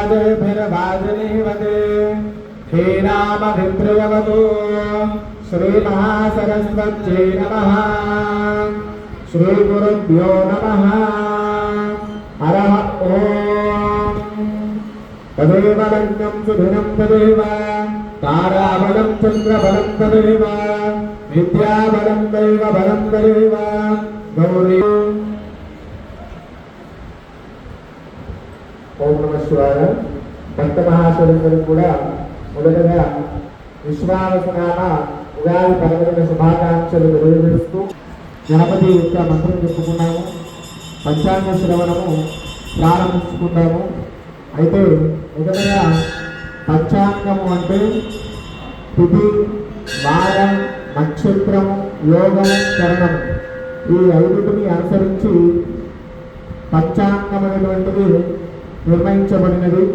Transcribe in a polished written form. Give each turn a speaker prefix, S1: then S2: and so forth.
S1: वाजेभिर्वाजिनीवते श्रीरामभिप्रियवतु श्रीमहासरस्वत्यै नमः। श्रीगुरुभ्यो नमः। हरः ओम्। तदेव लग्नं सुदिनं तदेव ताराबलं चन्द्रबलं तदेव विद्याबलं दैवबलं तदेव गौरी। ఓం నమః శివాయ. భక్త మహాశయులందరూ కూడా మొదటగా విశ్వావసనామ ఉగాది పర్వదిన శుభాకాంక్షలు తెలియజేస్తూ గణపతి యొక్క మంత్రం చెప్పుకున్నాము. పంచాంగ శ్రవణము ప్రారంభించుకున్నాము. అయితే మొదటగా పంచాంగము అంటే తిథి, వారం, నక్షత్రము, యోగము, కరణము ఈ ఐదుటిని అనుసరించి పంచాంగం అనేటువంటిది నిర్ణయించబడినది.